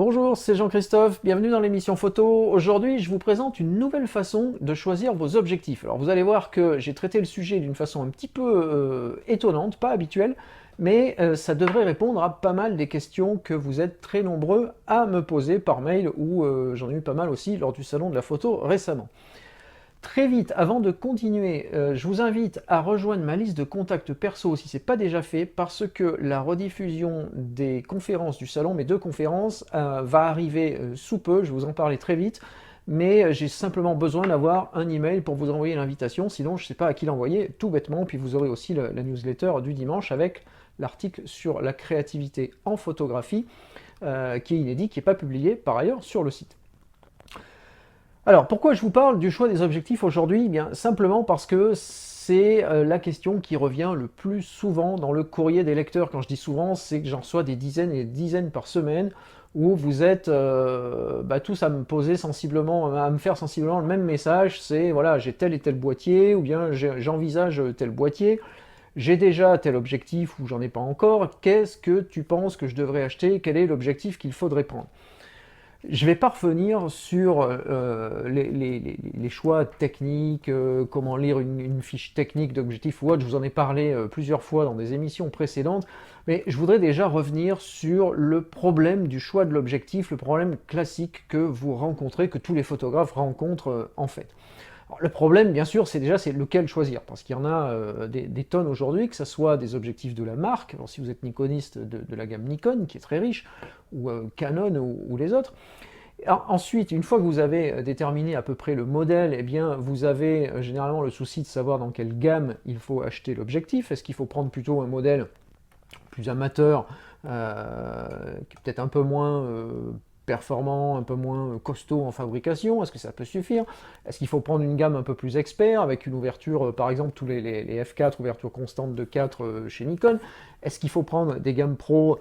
Bonjour, c'est Jean-Christophe, bienvenue dans l'émission photo. Aujourd'hui, je vous présente une nouvelle façon de choisir vos objectifs. Alors vous allez voir que j'ai traité le sujet d'une façon un petit peu étonnante, pas habituelle, mais ça devrait répondre à pas mal des questions que vous êtes très nombreux à me poser par mail ou j'en ai eu pas mal aussi lors du salon de la photo récemment. Très vite, avant de continuer, je vous invite à rejoindre ma liste de contacts perso si ce n'est pas déjà fait, parce que la rediffusion des conférences du salon, mes deux conférences, va arriver sous peu, je vais vous en parler très vite, mais j'ai simplement besoin d'avoir un email pour vous envoyer l'invitation, sinon je ne sais pas à qui l'envoyer, tout bêtement, puis vous aurez aussi la newsletter du dimanche avec l'article sur la créativité en photographie, qui est inédit, qui n'est pas publié par ailleurs sur le site. Alors, pourquoi je vous parle du choix des objectifs aujourd'hui? Eh bien, simplement parce que c'est la question qui revient le plus souvent dans le courrier des lecteurs. Quand je dis souvent, c'est que j'en reçois des dizaines et des dizaines par semaine, où vous êtes tous à me poser sensiblement, à me faire sensiblement le même message. C'est voilà, j'ai tel et tel boîtier, ou bien j'envisage tel boîtier. J'ai déjà tel objectif ou j'en ai pas encore. Qu'est-ce que tu penses que je devrais acheter? Quel est l'objectif qu'il faudrait prendre? Je vais pas revenir sur les choix techniques, comment lire une fiche technique d'objectif ou autre, je vous en ai parlé plusieurs fois dans des émissions précédentes, mais je voudrais déjà revenir sur le problème du choix de l'objectif, le problème classique que vous rencontrez, que tous les photographes rencontrent en fait. Alors, le problème, bien sûr, c'est lequel choisir, parce qu'il y en a des tonnes aujourd'hui, que ce soit des objectifs de la marque, alors si vous êtes nikoniste de la gamme Nikon, qui est très riche, ou Canon ou les autres. Alors, ensuite, une fois que vous avez déterminé à peu près le modèle, eh bien, vous avez généralement le souci de savoir dans quelle gamme il faut acheter l'objectif. Est-ce qu'il faut prendre plutôt un modèle plus amateur, qui est peut-être un peu moins performant, un peu moins costaud en fabrication? Est-ce que ça peut suffire? Est-ce qu'il faut prendre une gamme un peu plus expert, avec une ouverture, par exemple, tous les F4, ouverture constante de 4 chez Nikon? Est-ce qu'il faut prendre des gammes pro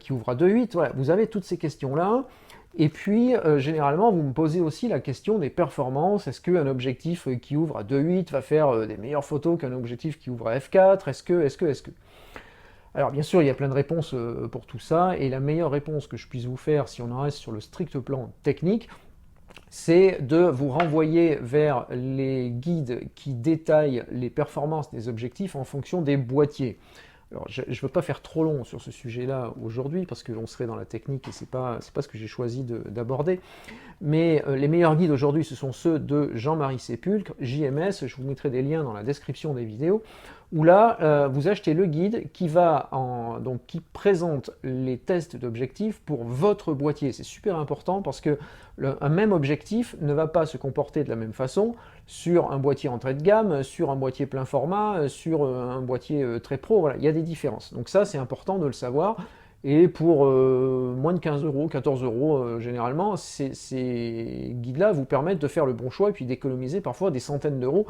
qui ouvrent à 2.8? Voilà, vous avez toutes ces questions-là. Et puis, généralement, vous me posez aussi la question des performances. Est-ce qu'un objectif qui ouvre à 2.8 va faire des meilleures photos qu'un objectif qui ouvre à f4? Est-ce que? Alors, bien sûr, il y a plein de réponses pour tout ça, et la meilleure réponse que je puisse vous faire, si on en reste sur le strict plan technique, c'est de vous renvoyer vers les guides qui détaillent les performances des objectifs en fonction des boîtiers. Alors, je ne veux pas faire trop long sur ce sujet-là aujourd'hui, parce que l'on serait dans la technique et c'est pas ce que j'ai choisi d'aborder. Mais les meilleurs guides aujourd'hui, ce sont ceux de Jean-Marie Sépulcre, JMS, je vous mettrai des liens dans la description des vidéos, où là, vous achetez le guide qui présente les tests d'objectifs pour votre boîtier. C'est super important parce que un même objectif ne va pas se comporter de la même façon sur un boîtier entrée de gamme, sur un boîtier plein format, sur un boîtier très pro. Voilà, il y a des différences. Donc ça, c'est important de le savoir. Et pour moins de 15 euros, 14 euros généralement, ces guides-là vous permettent de faire le bon choix et puis d'économiser parfois des centaines d'euros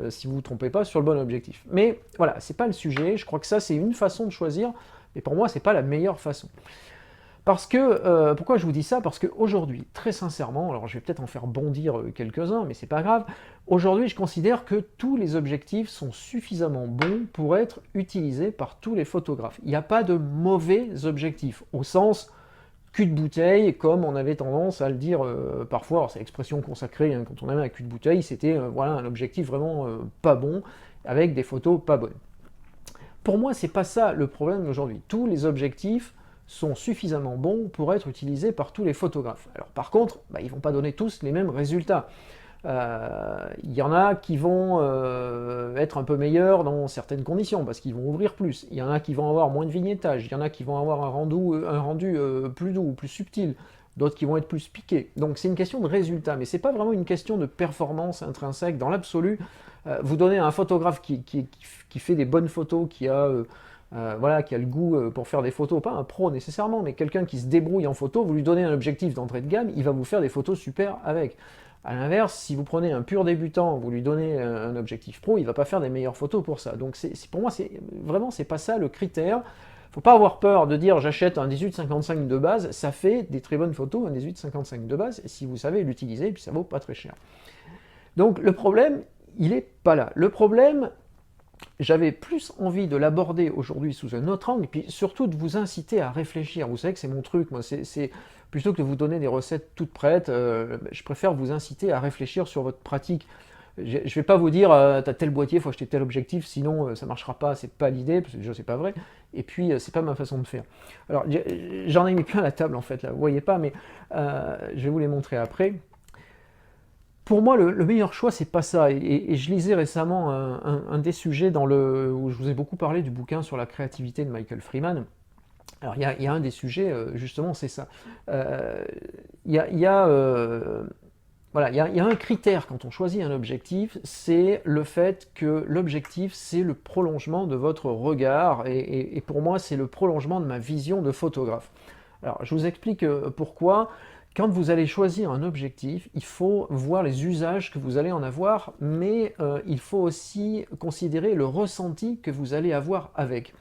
si vous ne vous trompez pas sur le bon objectif. Mais voilà, c'est pas le sujet, je crois que ça c'est une façon de choisir, mais pour moi c'est pas la meilleure façon. Parce que, pourquoi je vous dis ça? Parce qu'aujourd'hui, très sincèrement, alors je vais peut-être en faire bondir quelques-uns, mais c'est pas grave, aujourd'hui je considère que tous les objectifs sont suffisamment bons pour être utilisés par tous les photographes. Il n'y a pas de mauvais objectifs, au sens cul de bouteille, comme on avait tendance à le dire parfois, alors c'est l'expression consacrée, hein, quand on avait un cul de bouteille, c'était voilà, un objectif vraiment pas bon, avec des photos pas bonnes. Pour moi, c'est pas ça le problème aujourd'hui. Tous les objectifs sont suffisamment bons pour être utilisés par tous les photographes. Alors par contre, ils ne vont pas donner tous les mêmes résultats. Il y en a qui vont être un peu meilleurs dans certaines conditions, parce qu'ils vont ouvrir plus. Il y en a qui vont avoir moins de vignettage, il y en a qui vont avoir un rendu plus doux, plus subtil, d'autres qui vont être plus piqués. Donc c'est une question de résultat, mais c'est pas vraiment une question de performance intrinsèque. Dans l'absolu, vous donnez à un photographe qui fait des bonnes photos, qui a le goût pour faire des photos, pas un pro nécessairement, mais quelqu'un qui se débrouille en photo, vous lui donnez un objectif d'entrée de gamme, il va vous faire des photos super avec. A l'inverse, si vous prenez un pur débutant, vous lui donnez un objectif pro, il ne va pas faire des meilleures photos pour ça. Donc pour moi, c'est pas ça le critère. Faut pas avoir peur de dire j'achète un 18-55 de base, ça fait des très bonnes photos, un 18-55 de base, et si vous savez l'utiliser, puis ça vaut pas très cher. Donc le problème, il est pas là. Le problème, j'avais plus envie de l'aborder aujourd'hui sous un autre angle, et puis surtout de vous inciter à réfléchir. Vous savez que c'est mon truc, moi, c'est plutôt que de vous donner des recettes toutes prêtes, je préfère vous inciter à réfléchir sur votre pratique. Je ne vais pas vous dire, t'as tel boîtier, il faut acheter tel objectif, sinon ça ne marchera pas, c'est pas l'idée, parce que déjà c'est pas vrai, et puis c'est pas ma façon de faire. Alors j'en ai mis plein à la table en fait, là, vous voyez pas, mais je vais vous les montrer après. Pour moi, le meilleur choix, c'est pas ça. Et je lisais récemment un des sujets où je vous ai beaucoup parlé du bouquin sur la créativité de Michael Freeman. Alors, il y a un des sujets, justement, c'est ça. Il y a, il y a, voilà, il y a un critère quand on choisit un objectif, c'est le fait que l'objectif, c'est le prolongement de votre regard. Et pour moi, c'est le prolongement de ma vision de photographe. Alors, je vous explique pourquoi. Quand vous allez choisir un objectif, il faut voir les usages que vous allez en avoir, mais il faut aussi considérer le ressenti que vous allez avoir avec.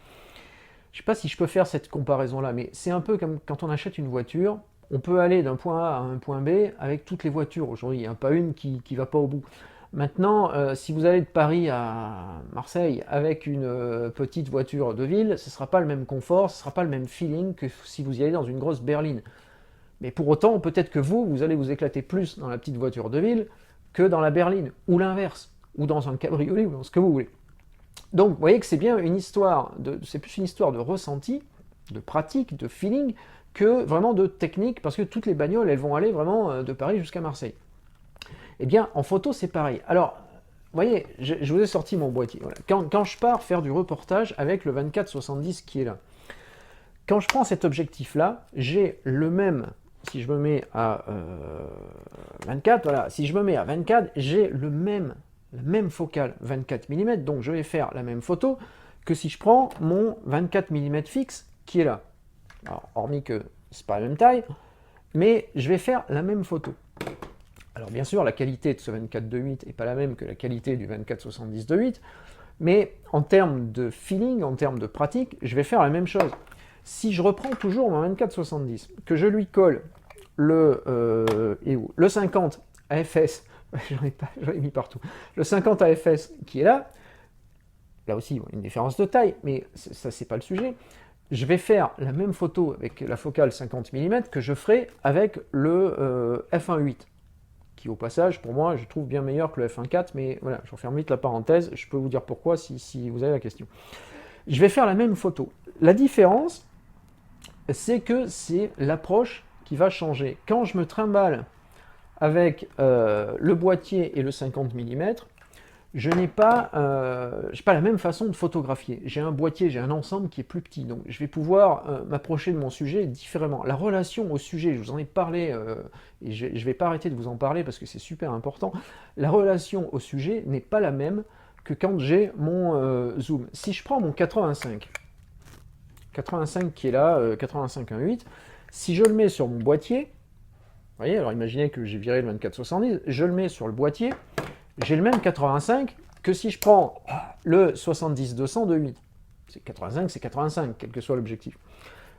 Je ne sais pas si je peux faire cette comparaison-là, mais c'est un peu comme quand on achète une voiture. On peut aller d'un point A à un point B avec toutes les voitures. Aujourd'hui, il n'y a pas une qui ne va pas au bout. Maintenant, si vous allez de Paris à Marseille avec une petite voiture de ville, ce ne sera pas le même confort, ce ne sera pas le même feeling que si vous y allez dans une grosse berline. Mais pour autant, peut-être que vous allez vous éclater plus dans la petite voiture de ville que dans la berline, ou l'inverse, ou dans un cabriolet, ou dans ce que vous voulez. Donc, vous voyez que c'est bien c'est plus une histoire de ressenti, de pratique, de feeling, que vraiment de technique, parce que toutes les bagnoles, elles vont aller vraiment de Paris jusqu'à Marseille. Eh bien, en photo, c'est pareil. Alors, vous voyez, je vous ai sorti mon boîtier. Voilà. Quand je pars faire du reportage avec le 24-70 qui est là, quand je prends cet objectif-là, j'ai le même. Si je me mets à 24, voilà, si je me mets à 24, j'ai la même focale 24 mm, donc je vais faire la même photo que si je prends mon 24 mm fixe qui est là. Alors, hormis que c'est pas la même taille, mais je vais faire la même photo. Alors bien sûr, la qualité de ce 24-2.8 n'est pas la même que la qualité du 24-70-2.8, mais en termes de feeling, en termes de pratique, je vais faire la même chose. Si je reprends toujours mon 24-70, que je lui colle le 50 AFS, j'en ai mis partout, le 50 AFS qui est là aussi une différence de taille, mais ça c'est pas le sujet, je vais faire la même photo avec la focale 50 mm que je ferai avec le f1.8, qui au passage pour moi je trouve bien meilleur que le f1.4, mais voilà, je referme vite la parenthèse, je peux vous dire pourquoi si vous avez la question. Je vais faire la même photo. La différence, c'est que c'est l'approche qui va changer. Quand je me trimballe avec le boîtier et le 50 mm, je n'ai pas la même façon de photographier. J'ai un boîtier, j'ai un ensemble qui est plus petit, donc je vais pouvoir m'approcher de mon sujet différemment. La relation au sujet, je vous en ai parlé, et je ne vais pas arrêter de vous en parler parce que c'est super important, la relation au sujet n'est pas la même que quand j'ai mon zoom. Si je prends mon 85 qui est là, 85-1.8, si je le mets sur mon boîtier, vous voyez, alors imaginez que j'ai viré le 24-70, je le mets sur le boîtier, j'ai le même 85 que si je prends le 70-200 de 8. C'est 85, c'est 85, quel que soit l'objectif.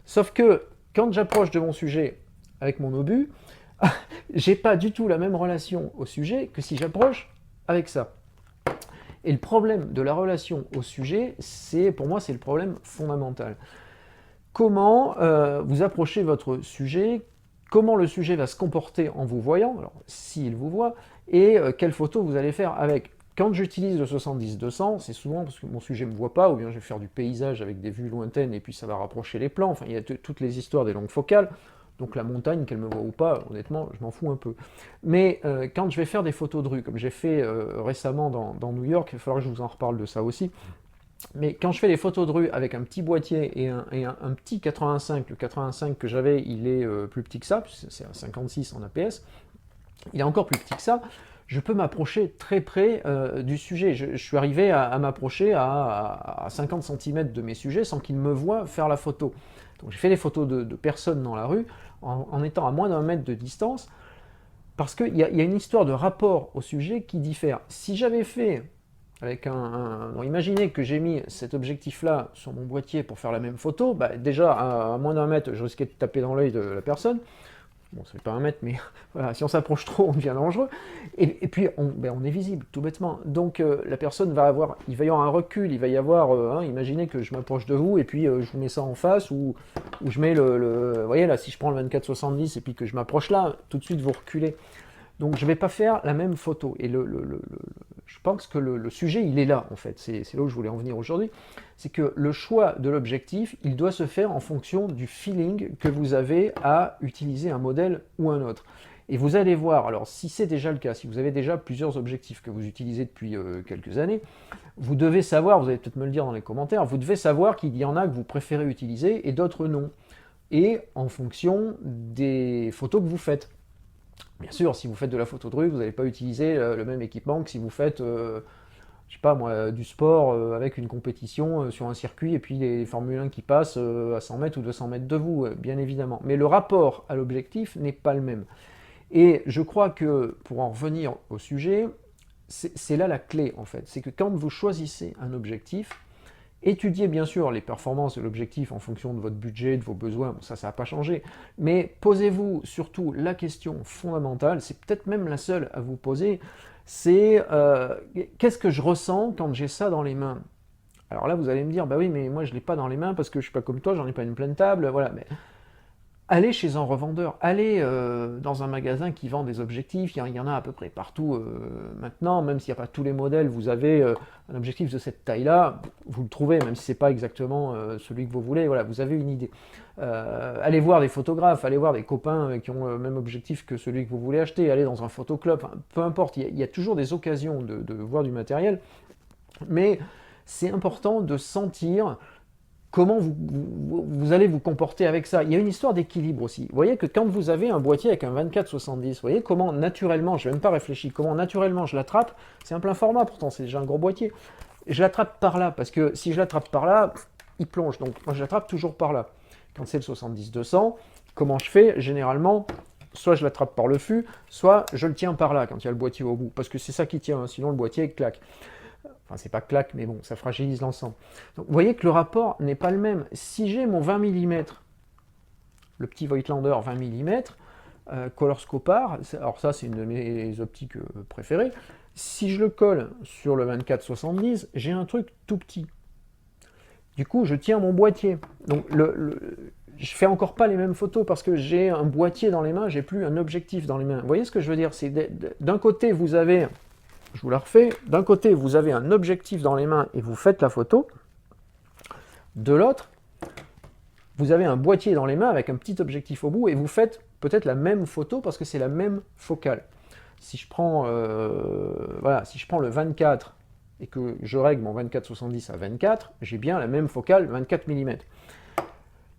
Sauf que quand j'approche de mon sujet avec mon obus, j'ai pas du tout la même relation au sujet que si j'approche avec ça. Et le problème de la relation au sujet, pour moi, c'est le problème fondamental. Comment vous approchez votre sujet, comment le sujet va se comporter en vous voyant, alors s'il vous voit, et quelle photo vous allez faire avec. Quand j'utilise le 70-200, c'est souvent parce que mon sujet ne me voit pas, ou bien je vais faire du paysage avec des vues lointaines et puis ça va rapprocher les plans. Enfin, il y a toutes les histoires des longues focales. Donc la montagne, qu'elle me voit ou pas, honnêtement, je m'en fous un peu. Mais quand je vais faire des photos de rue, comme j'ai fait récemment dans New York, il va falloir que je vous en reparle de ça aussi. Mais quand je fais des photos de rue avec un petit boîtier et un petit 85, le 85 que j'avais, il est plus petit que ça, c'est un 56 en APS, il est encore plus petit que ça, je peux m'approcher très près du sujet. Je suis arrivé à m'approcher à 50 cm de mes sujets sans qu'ils me voient faire la photo. Donc j'ai fait des photos de personnes dans la rue en étant à moins d'1 mètre de distance, parce qu'il y a une histoire de rapport au sujet qui diffère. Si j'avais fait avec bon, imaginez que j'ai mis cet objectif-là sur mon boîtier pour faire la même photo, bah déjà à moins d'1 mètre, je risquais de taper dans l'œil de la personne. bon, ça fait pas 1 mètre, mais voilà, si on s'approche trop, on devient dangereux. Et puis, on est visible, tout bêtement. Donc, la personne va avoir, il va y avoir un recul, il va y avoir, imaginez que je m'approche de vous, et puis je vous mets ça en face, ou je mets vous voyez là, si je prends le 24-70, et puis que je m'approche là, tout de suite vous reculez. Donc, je ne vais pas faire la même photo. Et je pense que le sujet, il est là, en fait. C'est là où je voulais en venir aujourd'hui. C'est que le choix de l'objectif, il doit se faire en fonction du feeling que vous avez à utiliser un modèle ou un autre. Et vous allez voir, alors si c'est déjà le cas, si vous avez déjà plusieurs objectifs que vous utilisez depuis quelques années, vous devez savoir, vous allez peut-être me le dire dans les commentaires, vous devez savoir qu'il y en a que vous préférez utiliser et d'autres non. Et en fonction des photos que vous faites. Bien sûr, si vous faites de la photo de rue, vous n'allez pas utiliser le même équipement que si vous faites, je sais pas moi, du sport avec une compétition sur un circuit et puis les Formule 1 qui passent à 100 mètres ou 200 mètres de vous, bien évidemment. Mais le rapport à l'objectif n'est pas le même. Et je crois que, pour en revenir au sujet, c'est là la clé en fait. C'est que quand vous choisissez un objectif, étudiez bien sûr les performances de l'objectif en fonction de votre budget, de vos besoins, bon, ça n'a pas changé, mais posez-vous surtout la question fondamentale, c'est peut-être même la seule à vous poser, c'est qu'est-ce que je ressens quand j'ai ça dans les mains? Alors là vous allez me dire, bah oui mais moi je ne l'ai pas dans les mains parce que je ne suis pas comme toi, j'en ai pas une pleine table, voilà, mais allez chez un revendeur, allez dans un magasin qui vend des objectifs, il y en a à peu près partout maintenant, même s'il n'y a pas tous les modèles, vous avez un objectif de cette taille-là, vous le trouvez, même si ce n'est pas exactement celui que vous voulez, voilà, vous avez une idée. Allez voir des photographes, allez voir des copains qui ont le même objectif que celui que vous voulez acheter, allez dans un photoclub, enfin, peu importe, il y a toujours des occasions de voir du matériel, mais c'est important de sentir comment vous allez vous comporter avec ça. Il y a une histoire d'équilibre aussi. Vous voyez que quand vous avez un boîtier avec un 24-70, vous voyez comment naturellement, je n'ai même pas réfléchi, comment naturellement je l'attrape, c'est un plein format pourtant, c'est déjà un gros boîtier. Je l'attrape par là, parce que si je l'attrape par là, il plonge. Donc moi je l'attrape toujours par là. Quand c'est le 70-200, comment je fais? Généralement, soit je l'attrape par le fût, soit je le tiens par là quand il y a le boîtier au bout, parce que c'est ça qui tient, hein, sinon le boîtier claque. Enfin, c'est pas claque, mais bon, ça fragilise l'ensemble. Donc, vous voyez que le rapport n'est pas le même. Si j'ai mon 20 mm, le petit Voigtlander 20 mm, Color Scopar, alors ça, c'est une de mes optiques préférées. Si je le colle sur le 24-70, j'ai un truc tout petit. Du coup, je tiens mon boîtier. Donc, je fais encore pas les mêmes photos parce que j'ai un boîtier dans les mains, j'ai plus un objectif dans les mains. Vous voyez ce que je veux dire? C'est d'un côté, vous avez... Je vous la refais. D'un côté, vous avez un objectif dans les mains et vous faites la photo. De l'autre, vous avez un boîtier dans les mains avec un petit objectif au bout et vous faites peut-être la même photo parce que c'est la même focale. Si je prends, voilà, si je prends le 24 et que je règle mon 24-70 à 24, j'ai bien la même focale 24 mm.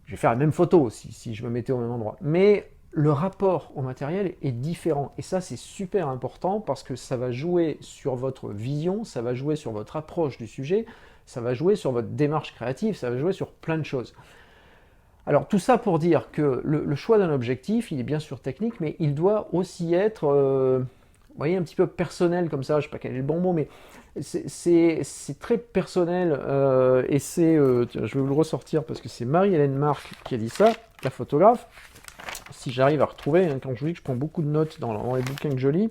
Je vais faire la même photo si je me mettais au même endroit. Mais le rapport au matériel est différent. Et ça, c'est super important parce que ça va jouer sur votre vision, ça va jouer sur votre approche du sujet, ça va jouer sur votre démarche créative, ça va jouer sur plein de choses. Alors, tout ça pour dire que le choix d'un objectif, il est bien sûr technique, mais il doit aussi être, vous voyez, un petit peu personnel comme ça, je ne sais pas quel est le bon mot, mais c'est très personnel et c'est, je vais vous le ressortir parce que c'est Marie-Hélène Marc qui a dit ça, la photographe. Si j'arrive à retrouver, hein, quand je vous dis que je prends beaucoup de notes dans les bouquins que je lis,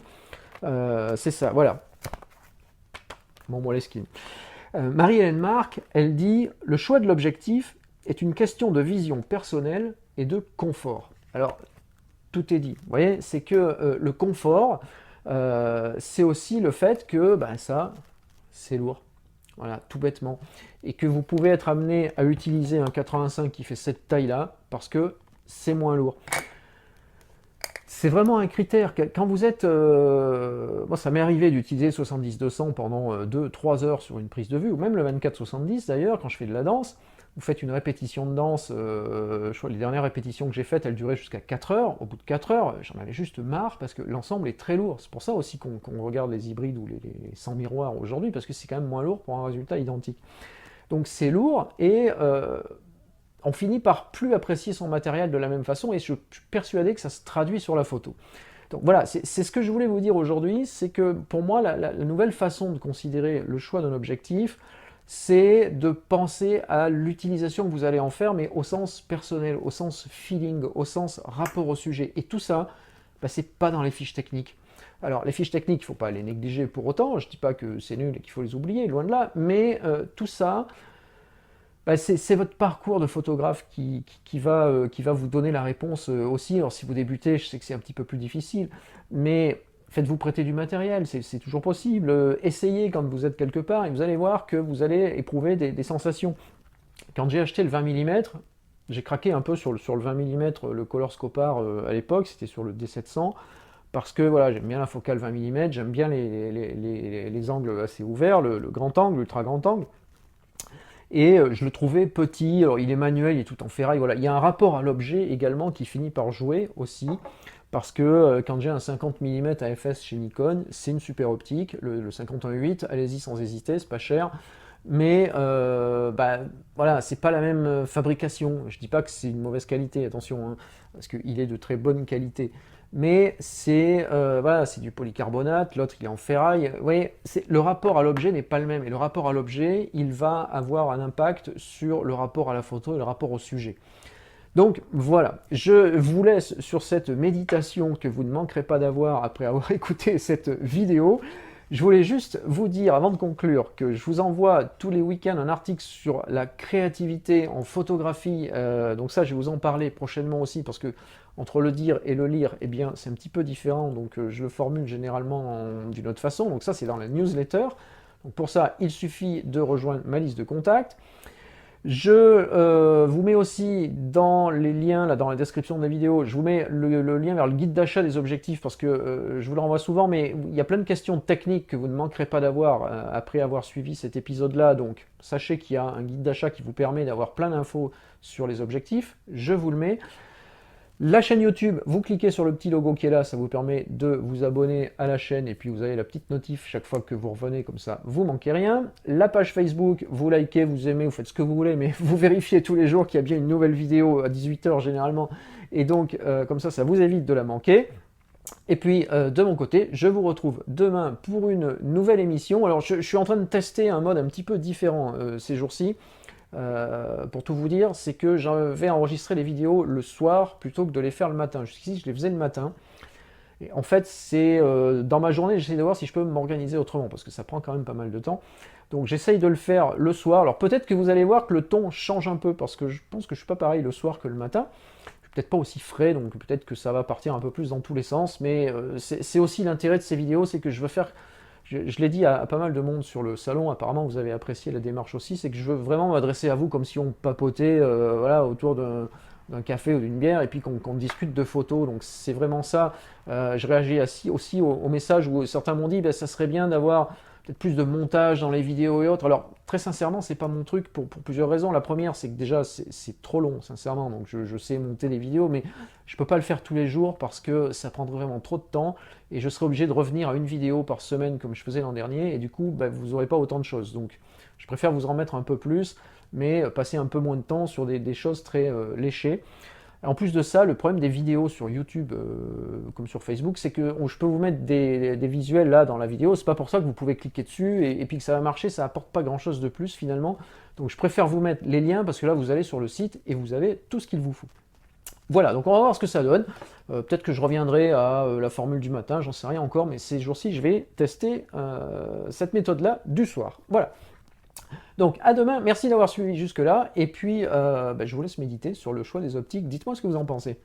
c'est ça, voilà. Bon, Moleskine. Marie-Hélène Marc, elle dit « Le choix de l'objectif est une question de vision personnelle et de confort. » Alors, tout est dit. Vous voyez, c'est que le confort, c'est aussi le fait que ça, c'est lourd. Voilà, tout bêtement. Et que vous pouvez être amené à utiliser un 85 qui fait cette taille-là, parce que c'est moins lourd. C'est vraiment un critère. Quand vous êtes... moi, ça m'est arrivé d'utiliser 70-200 pendant 2-3 heures sur une prise de vue, ou même le 24-70 d'ailleurs, quand je fais de la danse. Vous faites une répétition de danse, je crois que les dernières répétitions que j'ai faites, elles duraient jusqu'à 4 heures. Au bout de 4 heures, j'en avais juste marre parce que l'ensemble est très lourd. C'est pour ça aussi qu'on regarde les hybrides ou les 100 miroirs aujourd'hui, parce que c'est quand même moins lourd pour un résultat identique. Donc c'est lourd et on finit par plus apprécier son matériel de la même façon et je suis persuadé que ça se traduit sur la photo. Donc voilà, c'est ce que je voulais vous dire aujourd'hui, c'est que pour moi, la nouvelle façon de considérer le choix d'un objectif, c'est de penser à l'utilisation que vous allez en faire, mais au sens personnel, au sens feeling, au sens rapport au sujet. Et tout ça, bah, c'est pas dans les fiches techniques. Alors, les fiches techniques, il ne faut pas les négliger pour autant, je ne dis pas que c'est nul et qu'il faut les oublier, loin de là, mais tout ça, bah, c'est votre parcours de photographe qui va vous donner la réponse aussi. Alors, si vous débutez, je sais que c'est un petit peu plus difficile, mais faites-vous prêter du matériel, c'est toujours possible. Essayez quand vous êtes quelque part et vous allez voir que vous allez éprouver des sensations. Quand j'ai acheté le 20 mm, j'ai craqué un peu sur le 20 mm, le Color Scopar à l'époque, c'était sur le D700, parce que voilà, j'aime bien la focale 20 mm, j'aime bien les angles assez ouverts, le grand angle, l'ultra grand angle, et je le trouvais petit. Alors il est manuel, il est tout en ferraille, voilà. Il y a un rapport à l'objet également qui finit par jouer aussi, parce que quand j'ai un 50 mm AFS chez Nikon, c'est une super optique, le 50-1.8, allez-y sans hésiter, c'est pas cher, mais bah, voilà, c'est pas la même fabrication. Je dis pas que c'est une mauvaise qualité, attention, hein, parce qu'il est de très bonne qualité, mais c'est voilà, c'est du polycarbonate, l'autre il est en ferraille. Vous voyez, le rapport à l'objet n'est pas le même, et le rapport à l'objet, il va avoir un impact sur le rapport à la photo et le rapport au sujet. Donc voilà, je vous laisse sur cette méditation que vous ne manquerez pas d'avoir après avoir écouté cette vidéo. Je voulais juste vous dire, avant de conclure, que je vous envoie tous les week-ends un article sur la créativité en photographie. Donc ça, je vais vous en parler prochainement aussi, parce que entre le dire et le lire, eh bien, c'est un petit peu différent. Donc je le formule généralement d'une autre façon. Donc ça, c'est dans la newsletter. Donc pour ça, il suffit de rejoindre ma liste de contacts. Je vous mets aussi dans les liens, là dans la description de la vidéo, je vous mets le lien vers le guide d'achat des objectifs, parce que je vous le renvoie souvent, mais il y a plein de questions techniques que vous ne manquerez pas d'avoir après avoir suivi cet épisode-là. Donc sachez qu'il y a un guide d'achat qui vous permet d'avoir plein d'infos sur les objectifs, je vous le mets. La chaîne YouTube, vous cliquez sur le petit logo qui est là, ça vous permet de vous abonner à la chaîne, et puis vous avez la petite notif chaque fois que vous revenez, comme ça vous manquez rien. La page Facebook, vous likez, vous aimez, vous faites ce que vous voulez, mais vous vérifiez tous les jours qu'il y a bien une nouvelle vidéo à 18 h généralement, et donc comme ça vous évite de la manquer. Et puis de mon côté, je vous retrouve demain pour une nouvelle émission. Alors je suis en train de tester un mode un petit peu différent ces jours-ci. Pour tout vous dire, c'est que je vais enregistrer les vidéos le soir plutôt que de les faire le matin. Jusqu'ici, je les faisais le matin. Et en fait, c'est dans ma journée, j'essaie de voir si je peux m'organiser autrement, parce que ça prend quand même pas mal de temps. Donc j'essaye de le faire le soir. Alors peut-être que vous allez voir que le ton change un peu, parce que je pense que je suis pas pareil le soir que le matin. Je suis peut-être pas aussi frais, donc peut-être que ça va partir un peu plus dans tous les sens. Mais c'est aussi l'intérêt de ces vidéos, c'est que je veux faire... Je l'ai dit à pas mal de monde sur le salon, apparemment vous avez apprécié la démarche aussi, c'est que je veux vraiment m'adresser à vous comme si on papotait voilà, autour d'un café ou d'une bière, et puis qu'on discute de photos. Donc c'est vraiment ça. Je réagis aussi aux messages où certains m'ont dit ça serait bien d'avoir peut-être plus de montage dans les vidéos et autres. Alors très sincèrement, c'est pas mon truc pour plusieurs raisons. La première, c'est que déjà c'est trop long, sincèrement. Donc je sais monter des vidéos, mais je peux pas le faire tous les jours parce que ça prendrait vraiment trop de temps, et je serais obligé de revenir à une vidéo par semaine comme je faisais l'an dernier, et du coup vous n'aurez pas autant de choses. Donc je préfère vous en mettre un peu plus, mais passer un peu moins de temps sur des choses très léchées. En plus de ça, le problème des vidéos sur YouTube comme sur Facebook, c'est que je peux vous mettre des visuels là dans la vidéo. C'est pas pour ça que vous pouvez cliquer dessus et puis que ça va marcher. Ça apporte pas grand chose de plus finalement. Donc je préfère vous mettre les liens, parce que là vous allez sur le site et vous avez tout ce qu'il vous faut. Voilà, donc on va voir ce que ça donne. Peut-être que je reviendrai à la formule du matin, j'en sais rien encore, mais ces jours-ci je vais tester cette méthode-là du soir. Voilà. Donc à demain, merci d'avoir suivi jusque-là, et puis je vous laisse méditer sur le choix des optiques. Dites-moi ce que vous en pensez.